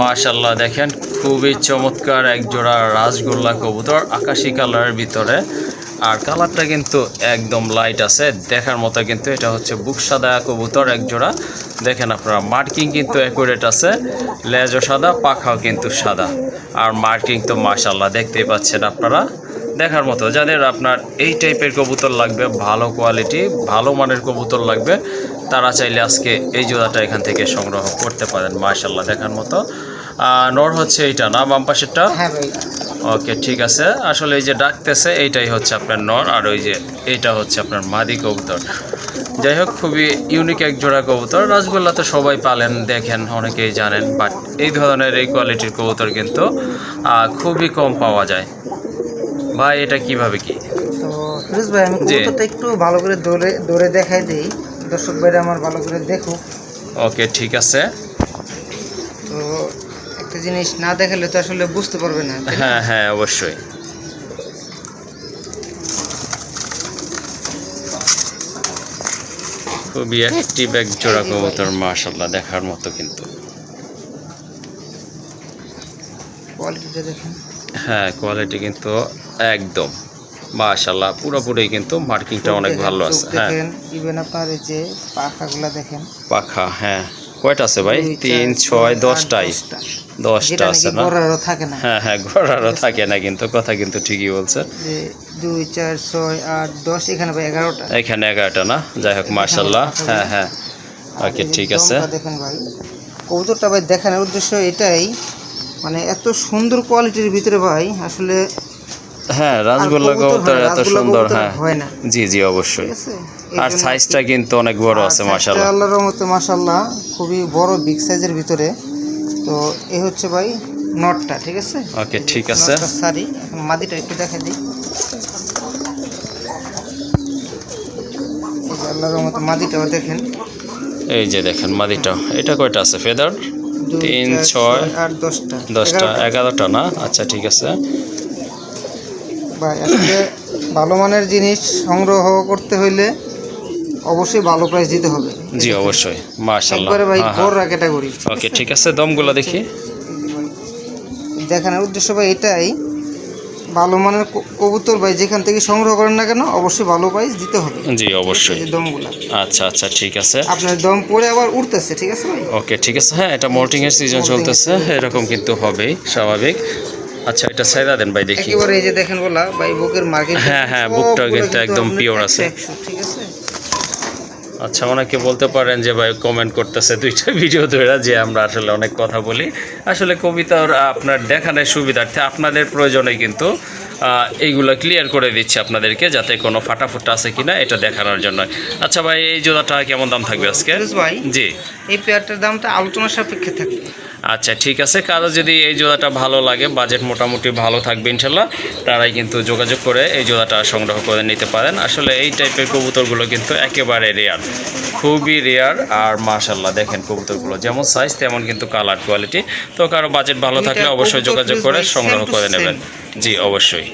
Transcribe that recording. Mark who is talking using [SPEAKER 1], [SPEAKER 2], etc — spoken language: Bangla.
[SPEAKER 1] মাশাআল্লাহ দেখেন খুবই চমৎকার এক জোড়া রাজগোল্লা কবুতর আকাশী কালারের ভিতরে, আর কালারটা কিন্তু একদম লাইট আছে দেখার মতো। কিন্তু এটা হচ্ছে বুক সাদা কবুতর এক জোড়া। দেখেন আপনারা মার্কিং কিন্তু অ্যাকুরেট আছে, লেজও সাদা, পাখাও কিন্তু সাদা, আর মার্কিং তো মাশাআল্লাহ দেখতেই পাচ্ছেন আপনারা, দেখার মতো। যাদের আপনার এই টাইপের কবুতর লাগবে, ভালো কোয়ালিটি ভালো মানের কবুতর লাগবে, তারা চাইলে আজকে এই জোড়াটা এখান থেকে সংগ্রহ করতে পারেন। মাশাআল্লাহ দেখার মতো। নর হচ্ছে এইটা না, বাম পাশেরটা?
[SPEAKER 2] হ্যাঁ ভাই।
[SPEAKER 1] ওকে ঠিক আছে। আসলে এই যে ডাকতেছে এইটাই হচ্ছে আপনার নর, আর ওই যে এইটা হচ্ছে আপনার মাদি কবুতর। যাই হোক খুবই ইউনিক এক জোড়া কবুতর। রাজগোল্লা তো সবাই পালেন, দেখেন অনেকেই জানেন, বাট এই ধরনের এই কোয়ালিটির কবুতর কিন্তু খুবই কম পাওয়া যায়। ভাই এটা কিভাবে কি?
[SPEAKER 2] তো ফিরোজ ভাই আমি কবুতরটা একটু ভালো করে দৌড়ে দেখাই দিই, দর্শক ভাইরা আমার ভালো করে দেখুক।
[SPEAKER 1] ওকে ঠিক আছে।
[SPEAKER 2] তো একটা জিনিস না দেখালে তো আসলে বুঝতে পারবে না।
[SPEAKER 1] হ্যাঁ হ্যাঁ অবশ্যই। খুবই অ্যাক্টিভ এক জোড়া কবুতর মাশাআল্লাহ দেখার মতো। কিন্তু
[SPEAKER 2] কোয়ালিটিটা দেখেন।
[SPEAKER 1] হ্যাঁ কোয়ালিটি কিন্তু একদম মাশাআল্লাহ পুরোপুরি কিন্তু মার্কিংটা অনেক ভালো আছে। হ্যাঁ
[SPEAKER 2] দেখেন ইভেন আপনার এই যে পাখাগুলো দেখেন,
[SPEAKER 1] পাখা। হ্যাঁ কয়টা আছে ভাই? 3 6 10টাই 10টা আছে না?
[SPEAKER 2] গড়ারও থাকে না।
[SPEAKER 1] হ্যাঁ হ্যাঁ গড়ারও থাকে না, কিন্তু কথা কিন্তু ঠিকই বলছে।
[SPEAKER 2] যে 2 4 6 8 10 এখানে ভাই 11টা,
[SPEAKER 1] এখানে 11টা না? যাই হোক মাশাআল্লাহ। হ্যাঁ হ্যাঁ ওকে ঠিক আছে।
[SPEAKER 2] দেখেন ভাই কবুতরটা ভাই দেখানোর উদ্দেশ্য এটাই, মানে এত সুন্দর কোয়ালিটির ভিতরে ভাই আসলে।
[SPEAKER 1] হ্যাঁ রাজগোল্লা কবুতর এত সুন্দর। হ্যাঁ
[SPEAKER 2] হয় না।
[SPEAKER 1] জি জি অবশ্যই। আর সাইজটা কিন্তু অনেক বড় আছে মাশাআল্লাহ।
[SPEAKER 2] আল্লাহর রহমতে মাশাআল্লাহ খুবই বড় বিগ সাইজের ভিতরে। তো এই হচ্ছে ভাই নটটা, ঠিক আছে?
[SPEAKER 1] ওকে ঠিক আছে।
[SPEAKER 2] সরি এখন মাদিটা একটু দেখা দিই। আল্লাহর রহমতে মাদিটাও দেখেন।
[SPEAKER 1] এই যে দেখেন মাদিটা। এটা কয়টা আছে ফেদার? 3 6
[SPEAKER 2] 8 10টা
[SPEAKER 1] 10টা 11টা না? আচ্ছা ঠিক আছে
[SPEAKER 2] ভাই। আসলে ভালো মানের জিনিস সংগ্রহ করতে হইলে অবশ্যই ভালো প্রাইস দিতে হবে।
[SPEAKER 1] জি অবশ্যই মাশাআল্লাহ।
[SPEAKER 2] একবারে ভাই বড় ক্যাটাগরি।
[SPEAKER 1] ওকে ঠিক আছে। দমগুলো দেখি।
[SPEAKER 2] দেখানোর উদ্দেশ্য ভাই এটাই, ভালো মানের কবুতর ভাই যেখান থেকে সংগ্রহ করেন না কেন অবশ্যই ভালো প্রাইস দিতে হবে।
[SPEAKER 1] জি অবশ্যই।
[SPEAKER 2] দমগুলো
[SPEAKER 1] আচ্ছা আচ্ছা ঠিক আছে।
[SPEAKER 2] আপনার দম পড়ে আবার উঠতেছে, ঠিক আছে ভাই?
[SPEAKER 1] ওকে ঠিক আছে। হ্যাঁ এটা মোল্টিং এর সিজন চলতেছে, এরকম কিন্তু হবেই স্বাভাবিক। আচ্ছা এটা সাইদা দেন ভাই দেখি।
[SPEAKER 2] একেবারে এই যে দেখেন বলা ভাই বুকের মার্কিং।
[SPEAKER 1] হ্যাঁ হ্যাঁ বুকটা কিন্তু একদম পিওর আছে।
[SPEAKER 2] ঠিক আছে।
[SPEAKER 1] আচ্ছা অনেকে বলতে পারেন যে ভাই কমেন্ট করতেছে দুইটা ভিডিও ধরে যে আমরা আসলে অনেক কথা বলি। আসলে কবিতার আপনার দেখানোর সুবিধার্থে আপনাদের প্রয়োজনে কিন্তু এইগুলো ক্লিয়ার করে দিচ্ছি আপনাদেরকে, যাতে কোনো ফাটাফুটা আছে কিনা এটা দেখানোর জন্য। আচ্ছা ভাই এই জোড়াটা কেমন দাম থাকবে আজকে?
[SPEAKER 2] ভাই
[SPEAKER 1] জি
[SPEAKER 2] এই পেয়ারটার দামটা আলোচনা সাপেক্ষে থাকবে।
[SPEAKER 1] আচ্ছা ঠিক আছে। কারো যদি এই জোড়াটা ভালো লাগে, বাজেট মোটামুটি ভালো থাকবে ইনশাল্লাহ, তারাই কিন্তু যোগাযোগ করে এই জোড়াটা সংগ্রহ করে নিতে পারেন। আসলে এই টাইপের কবুতরগুলো কিন্তু একেবারে রেয়ার, খুবই রেয়ার। আর মাশাআল্লাহ দেখেন কবুতরগুলো যেমন সাইজ তেমন কিন্তু কালার কোয়ালিটি। তো কারো বাজেট ভালো থাকলে অবশ্যই যোগাযোগ করে সংগ্রহ করে নেবেন। জি অবশ্যই।